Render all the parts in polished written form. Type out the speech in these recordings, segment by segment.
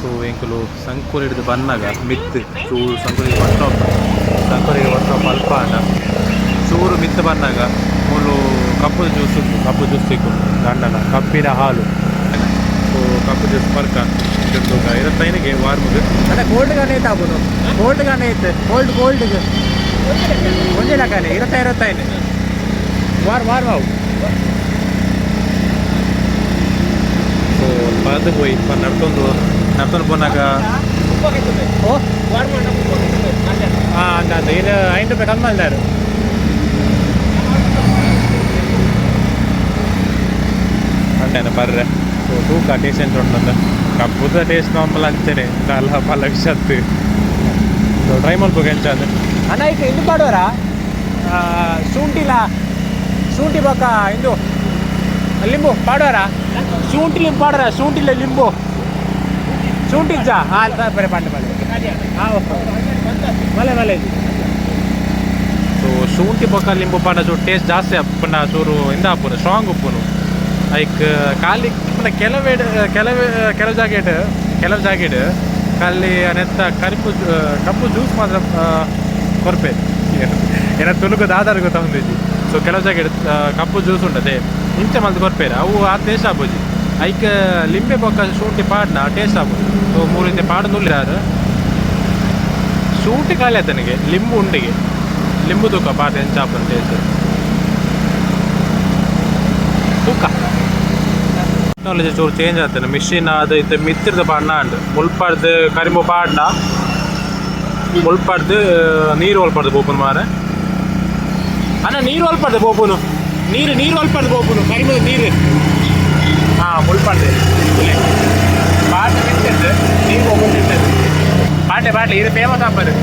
So ಎಂಕುಲು ಸಂಕೂರು ಹಿಡಿದು ಬಂದಾಗ ಮಿತ್ತು ಚೂರು ಸಂಕೂರಿಗೆ ಒಟ್ಟು ಅಲ್ಪ ಆಟ ಚೂರು ಮಿತ್ತು ಬಂದಾಗ ಮೂಲು ಕಪ್ಪು ಜ್ಯೂಸ್ ಸಿಕ್ಕು ಗಂಡನ ಕಬ್ಬಿನ ಹಾಲು. ಸೊ ಕಪ್ಪು ಜ್ಯೂಸ್ ಬರ್ಕ ಇರತ್ತೈನಿಗೆ ವಾರ್ಮುದು ಅಲ್ಲ ಗೋಲ್ಡ್ಗಾನೆ ಐತೆ ಆಗ್ಬೋದು ಗೋಲ್ಡ್ಗಾನೆ ಐತೆ ಗೋಲ್ಡ್ಗೆ ಒಂದೇ ಲೆಕ್ಕನೆ ಇರತ್ತೈನೆ ವಾರ್ಮಾವು. ಸೊ ಅದು ಹೋಯ್ ನಡ್ಕೊಂಡು ಬಂದಾಗ ಹಾಂ ಅಂದ ಇದು 5 ರೂಪಾಯಿ ಕಮ್ಮಿ ಅಲ್ಲಾರು ಅಂಟೇನೆ ಬರ್ರೆ. ಸೊ ತೂಕ ಟೇಸ್ಟ್ ಎಂತ ಉಂಟಂತ ಕಬ್ಬುದ ಟೇಸ್ಟ್ ನಾರ್ಮಲ್ ಅಂಚನೆ ಕಾಲ ಪಲ್ಲ ವಿಷತ್ತು. ಸೊ ಟ್ರೈ ಮಾಡ್ಬೇಕು ಎಂಚ ಅದು ಅಣ್ಣ ಈಗ ಇದು ಮಾಡುವರ ಶುಂಠಿ ಬೊಕ್ಕ ಇದು ಲಿಂಬು ಪಾಡುವರ ಶುಂಠಿ ಲಿಂಬು ಪಾಡರ ಶುಂಠಿಲ್ಲ ಲಿಂಬು ಶುಂಠಿ ಜಾ ಹಾಂ ಬರೀ ಪಂಡ ಮಲೆ ಸೊ ಶುಂಠಿ ಬೊಕ್ಕ ಲಿಂಬು ಪಾಡ ಚೂರು ಟೇಸ್ಟ್ ಜಾಸ್ತಿ ಅಪ್ಪನ ಚೂರು ಇಂದ ಹಾಪುನು ಸ್ಟ್ರಾಂಗ್ ಉಪ್ಪುನು ಲೈಕ್ ಖಾಲಿ ಕೆಲವು ಜಾಗೆಡ್ ಖಾಲಿ ನೆತ್ತ ಕಪ್ಪು ಜ್ಯೂಸ್ ಮಾತ್ರ ಕೊರ್ಪೆ ಏನ ತುಳುಕದ ಆಧಾರ ಗೊತ್ತಾಗ್ತೈತಿ. ಸೊ ಕೆಲವು ಜಾಗೆಡ್ ಕಪ್ಪು ಜ್ಯೂಸ್ ಉಂಟದೆ ಇಂಚ ಮಲ್ದು ಕೊರ್ಪೇರ ಅವು ಆ ಟೇಸ್ಟ್ ಆಗ್ಬೋದು. ಐಕ್ ಲಿಂಬೆ ಬೊಕ್ಕ ಶುಂಠಿ ಪಾಡ್ನ ಟೇಸ್ಟ್ ಆಗ್ಬೋದು. ಸೊ 3 ರೀತಿ ಪಾಡು ನುಲ್ಲಾರು ಶುಂಠಿ ಖಾಲಿ ಆತನಿಗೆ ಲಿಂಬು ಉಂಡಿಗೆ ಲಿಂಬು ತೂಕ ಪಾಟ ಎಂಚಾಪನ ಟೇಸ್ಟ್ ತೂಕ ಟೆಕ್ನಾಲಜಿ ಚೂರು ಚೇಂಜ್ ಆಗ್ತಾನೆ. ಮಿಷಿನ್ ಅದು ಇದು ಮಿತ್ತಿರ್ದ ಪಾಡ್ನ ಅಂಡ್ ಮುಲ್ಪಾಡ್ದು ಕರಿಮು ಪಾಡ್ನ ಮುಲ್ಪಾಡ್ದು ನೀರು ಒಲ್ಪಾಡ್ದು ಬೋಪುನು ಮಾರ ಅಣ್ಣ ನೀರು ಒಲ್ಪಾಡ್ದು ಬೋಪುನು ನೀರು ಒಲ್ಪಾಡ್ದು ಬೋಪುನು ಕರಿಮು ನೀರು ಹಾಂ ಮುಲ್ಪಾಡ್ದು ಪಾಡ್ನ ಮಿತ್ತಿರ್ದು ನೀರು ಒಬ್ಬರು ಪಾಟೆ ಇದು ಫೇಮಸ್ ಆಪರು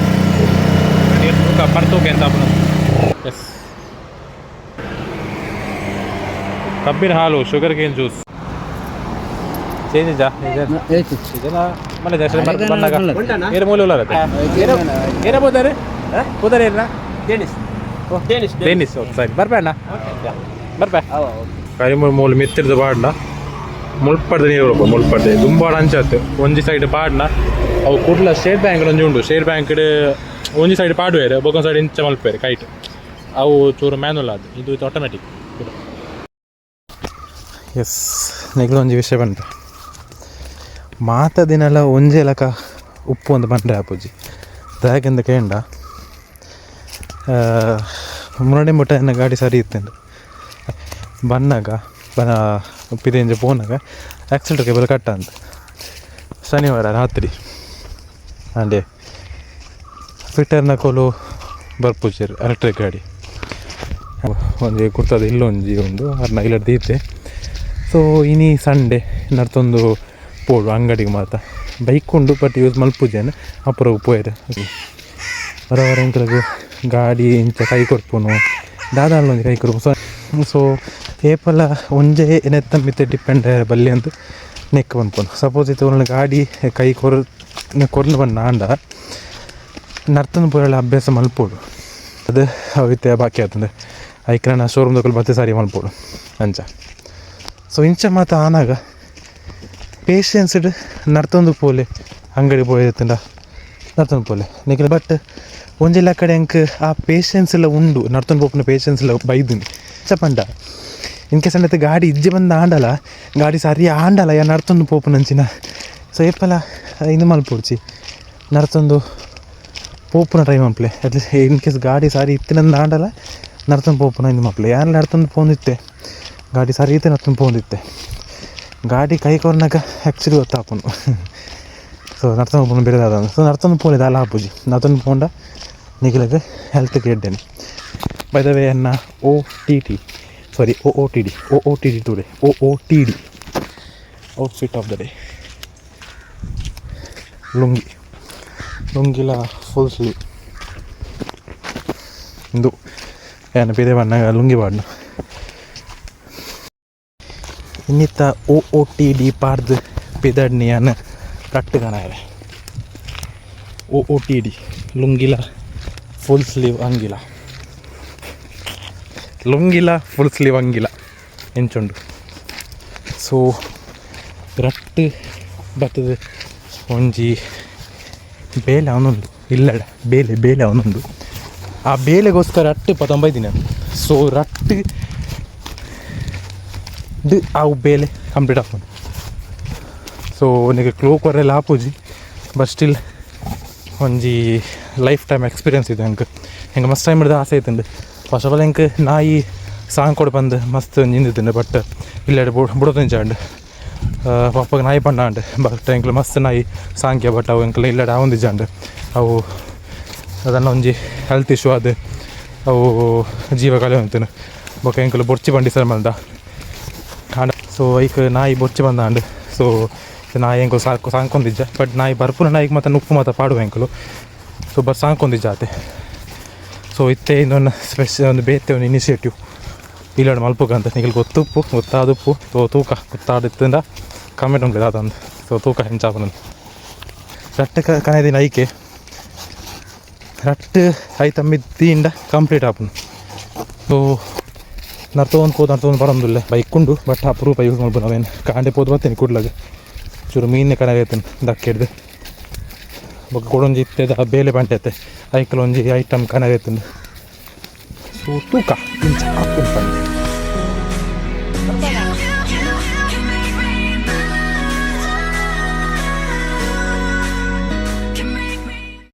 ನೀರು ತೂಕ ಪರ್ತೂಕ ಎಂತ ಆಪನು. ಎಸ್ ಕಬ್ಬಿನ ಹಾಲು ಶುಗರ್ ಕೇನ್ ಜ್ಯೂಸ್ ಚೇಂಜ್ ಇದೆಲ್ಲ ಮನೆ ಜಾಸ್ತಿ ಬಂದಾಗ ಏರು ಮೂಲ ಏರಬೋದಾರೆ ಕೂದರ ಏನ ಡೇನಿಸ್ ಸರಿ ಬರ್ಬೇಡ ಕರಿಮೂರು ಮೂಲು ಮಿತ್ತಿರ್ದು ಪಾಡ್ನ ಮುಲ್ಪಡ್ದು ನೀರು ಮುಲ್ಪಡ್ದೆ ದುಂಬಾಡ ಅಂಚತ್ತು ಒಂಜಿ ಸೈಡ್ ಪಾಡ್ನ ಅವು ಕೂಡಲ ಸ್ಟೇಟ್ ಬ್ಯಾಂಕ್ ಒಂಜಿ ಉಂಡು ಸ್ಟೇಟ್ ಬ್ಯಾಂಕ್ ಒಂಜಿ ಸೈಡ್ ಪಾಡುವೇರು ಬೊಕೊಂದು ಸೈಡ್ ಇಂಚ ಮಲ್ಪೇರು ಕೈಟ್ ಅವು ಚೂರು ಮ್ಯಾನುವಲ್ ಅದು ಇದು ಆಟೋಮೆಟಿಕ್. ಎಸ್ ನೆಗ್ಲು ಒಂಜಿ ವಿಷಯ ಬಂತು ಮಾತ ದಿನಲ ಒಂಜೆ ಲಕ ಉಪ್ಪು ಒಂದು ಬಂಡ್ರೆ ಆಪುಜಿ ದಾಯಕೆಂದ ಕೇಂಡ ಮುನ್ನಡೆ ಮುಟ್ಟ ಎನ್ನ ಗಾಡಿ ಸರಿ ಇತ್ತಂಡು ಬಂದಾಗ ಪಿರೇಂಜ ಪೋನಾಗ ಆಕ್ಸಿಲೇಟರ್ ಕೇಬಲ್ ಕಟ್ಟ ಅಂತ ಶನಿವಾರ ರಾತ್ರಿ ಅಂಡೆ ಫಿಟ್ಟರ್ನ ಕೋಲು ಬರ್ಪುಜರು ಎಲೆಕ್ಟ್ರಿಕ್ ಗಾಡಿ ಒಂಜಿ ಕುರ್ತದ ಇಲ್ಲೊಂಜಿ ಒಂದು ಅರ್ನ ಇಲ್ಲ ದೀತೆ. ಸೊ ಇನಿ ಸಂಡೆ ನಡ್ತೊಂದು ಪೋಡು ಅಂಗಡಿಗೆ ಮಾತ ಬೈಕ್ ಉಂಡು ಬಟ್ ಯೂಸ್ ಮಲ್ಪುಜೇನು ಅಪುರ ಪೋಯರು ಬರವರ ಎಂಕ್ಲಗ್ ಗಾಡಿ ಇಂಚ ಕೈ ಕೊಡ್ಪುನು ದಾದಾಳ ಒಂಜಿ ಕೈ ಕೊಡ್ಪು. ಸೊ ಏಪಲ ಒಂಜೆ ನೆತ್ತ ಮಿತ್ತೆ ಡಿಪೆಂಡ್ ಬಲ್ಲಿ ಅಂತ ನೆಕ್ ಬಂದ್ಪುನು. ಸಪೋಸ್ ಇತ್ತು ಒಂದು ಗಾಡಿ ಕೈ ಕೊರ್ದು ಬಂದ ಆಂಡ ನರ್ತನ ಪೂರೆಲ್ಲ ಅಭ್ಯಾಸ ಮಲ್ಪೋಡು ಅದು ಅವತ್ತೆ ಬಾಕಿ ಆಗ್ತದೆ ಐಕ್ರ ನಾ ಶೋರೂಮ್ ತಗೊಳ್ಳಿ ಮತ್ತೆ ಸಾರಿ ಮಲ್ಪೋಡು ಅಂಚ. ಸೊ ಇಂಚ ಮಾತ ಆನಾಗ ಪೇಷನ್ಸ್ಡ್ ನರ್ತೊಂದು ಪೋಲೆ ಅಂಗಡಿ ಪೋಯ್ತಂಡ ನರ್ತೊಂದು ಪೋಲೆ ನಿಖಿಲ್ ಬಟ್ ಒಂಜೆಲ್ಲ ಕಡೆ ಅಂಕ್ ಆ ಪೇಷನ್ಸ್ ಎಲ್ಲ ಉಂಡು ನರ್ತೊಂದು ಪೋಪಿನ ಪೇಷನ್ಸ್ ಎಲ್ಲ ಬೈದಿನಿ ಚಪಂಡ ಇನ್ ಕೇಸ್ ಅನ್ನತ್ತೆ ಗಾಡಿ ಇಜ್ಜೆ ಬಂದು ಆಂಡಲ್ಲ ಗಾಡಿ ಸರಿ ಆಂಡಲ್ಲ ಯಾ ನರ್ತೊಂದು ಪೋಪು ನಂಚಿನ. ಸೊ ಏಪಲ ಇದು ಮಲ್ಪೋಡ್ಚಿ ನರ್ತೊಂದು ಪೋಪುನ ಟ್ರೈ ಮಲ್ಪಲೆ ಅಟ್ಲೀಸ್ಟ್ ಇನ್ ಕೇಸ್ ಗಾಡಿ ಸಾರಿ ಇತ್ತಿನಂದು ಆಂಡಲ್ಲ ನರ್ತೊಂದು ಪೋಪುನ ಇದು ಮಲ್ಪಲೆ ಯಾರು ನರ್ತೊಂದು ಪೋಂದಿತ್ತೆ ಗಾಡಿ ಸರಿ ಇತ್ತೆ ನರ್ತೊಂದು ಪೋಂದಿತ್ತೆ ಗಾಡಿ ಕೈ ಕೊರ್ನಾಗ ಆ್ಯಕ್ಚುಲಿ ಗೊತ್ತಾಪುನು. ಸೊ ನರ್ತೊಂದು ಪೋನು ಬೇರೆದಾದ ಸೊ ನರ್ತೊಂದು ಪೋಲಿದ ಅಲ್ಲ ಆಪುಜಿ ನರ್ತೊಂದು ಪೋಂಡ ನಿಖಿಲಗೆ ಹೆಲ್ತ್ ಕೇಡ್ಡೇನೆ ಬೈ ದ ವೇ ಅನ್ನ OTD today OOTD outfit of the day ಲುಂಗಿಲ ಫುಲ್ ಸ್ಲೀವ್ ಇಂದು ಏನು ಬೇರೆ ಬಣ್ಣಾಗ ಲುಂಗಿ ಬಾಡ್ನು ಇನ್ನಿತ್ತ OOTD ಪಾಡ್ದು ಪಿದಡ್ನಿಯನ್ನ ಕಟ್ಟು ಕಾಣವೆ OOTD ಲುಂಗಿಲ ಫುಲ್ ಸ್ಲೀವ್ ಅಂಗಿಲ ಲುಂಗಿಲ ಫುಲ್ ಸ್ಲೀವ್ ಅಂಗಿಲ ಎಂಚುಂಡು. ಸೊ ರಟ್ಟು ಬರ್ತದೆ ಒಂಜಿ ಬೇಲೆ ಅವನೊಂದು ಇಲ್ಲಡ ಬೇಲೆ ಅವನೊಂದು ಆ ಬೇಲೆಗೋಸ್ಕರ ರಟ್ಟು 19 ದಿನ ಸೊ ರಟ್ಟು ಅವು ಬೇಲೆ ಕಂಪ್ಲೀಟ್ ಆಪುಂಡು ಸೊ ನಿಮಗೆ ಕ್ಲೋಕರೆಲ್ಲ ಆಪುಜಿ ಬಟ್ ಸ್ಟಿಲ್ ಒಂಜಿ ಲೈಫ್ ಟೈಮ್ ಎಕ್ಸ್ಪೀರಿಯನ್ಸ್ ಇದೆ ಹೆಂಗೆ ಮಸ್ತ್ ಟೈಮ್ ಹಿಡ್ದು ಆಸೆ ಐತಂಡು ಫಸ್ಟ್ ಆಫ್ ಆಲ್ ಹೆಂಗೆ ನಾಯಿ ಸಾಂಗ್ ಕೊಡು ಬಂದು ಮಸ್ತ್ ನಿಂದಿದ್ದಂಡು ಬಟ್ ಇಲ್ಲಾಡಿ ಬುಡೋದಿಂಚಾಂಡು ಪಪ್ಪಗೆ ನಾಯಿ ಪಂಡಾಂಡು ಬಟ್ ಎಂಕ್ಲು ಮಸ್ತ್ ನಾಯಿ ಸಾಂಗ್ಯ ಬಟ್ ಅವು ಎಂಕ್ಲು ಇಲ್ಲಾಡಿ ಆವೊಂದಿಜಾಂಡು ಅವು ಅದನ್ನು ಒಂಜಿ ಹೆಲ್ತ್ ಇಶ್ಯೂ ಅದು ಅವು ಜೀವ ಕಲೆ ಅಂತೇನು ಬೊಕ್ಕ ಎಂಕ್ಲು ಬೊರ್ಚಿ ಬಂಡಿ ಸರ್ ಮಲ್ದ ಸೊ ಐಕ್ ನಾಯಿ ಬೊರ್ಚಿ ಬಂದಾಂಡು ಸೊ ನಾಯಿ ಎಂಕಲು ಸಾಂಕೊಂದಿಜ್ಜ ಬಟ್ ನಾಯಿ ಬರ್ಪುನ ನಾಯಿಗೆ ಮತ್ತು ಉಪ್ಪು ಮಾತ್ರ ಪಾಡುವ ಎಂಕಲು ಸೊ ಬಟ್ ಸಾಂಕೊಂದಿಜ್ಜ ಆತೆ ಸೊ ಇತ್ತೆ ಇನ್ನೊಂದು ಒಂದು ಬೇತೆ ಒಂದು ಇನಿಷಿಯೇಟಿವ್ ಇಲ್ಲಾಡು ಮಲ್ಪಕ್ಕಂತ ನಿಗಲ್ ಗೊತ್ತಾದುಪ್ಪು ಸೊ ತೂಕ ಗೊತ್ತಾಡಿತ್ತಿಂದ ಕಮೆಂಟ್ ಉಂಟು ಅದೊಂದು ಸೊ ತೂಕ ಹೆಂಚಾಪನ ರಟ್ಟು ಕನೆದಿನ ಐಕೆ ರಟ್ಟು ಐತಮ್ಮಿದ್ದಿಂದ ಕಂಪ್ಲೀಟ್ ಆಪನು ಸೊ ನರ್ತೊಂದು ಬರೋದಿಲ್ಲ ಬೈಕ್ ಉಂಡು ಬಟ್ ಅಪರೂಪ ಯೂಸ್ ಮಾಡ್ಬೋದು ನಾವೇನು ಕಾಂಡೆ ಪೋದು ಬರ್ತೇನೆ ಕೂಡ್ಲಾಗ ಚೂರು ಮೀನೇ ಕನೆಗೈತೇನೆ ದಕ್ಕಿಡ್ದು ಬೊಕ್ಕ ಕೊಡೊಂಜಿ ಇತ್ತದ ಬೇಲೆ ಬಂಟೈತೆ ಐಕಲ್ ಒಂಜಿ ಐಟಮ್ ಕನೆಗೈತಂದು ಸೊ ತೂಕ ಇಂಚ ಹಾಕೊಂಡು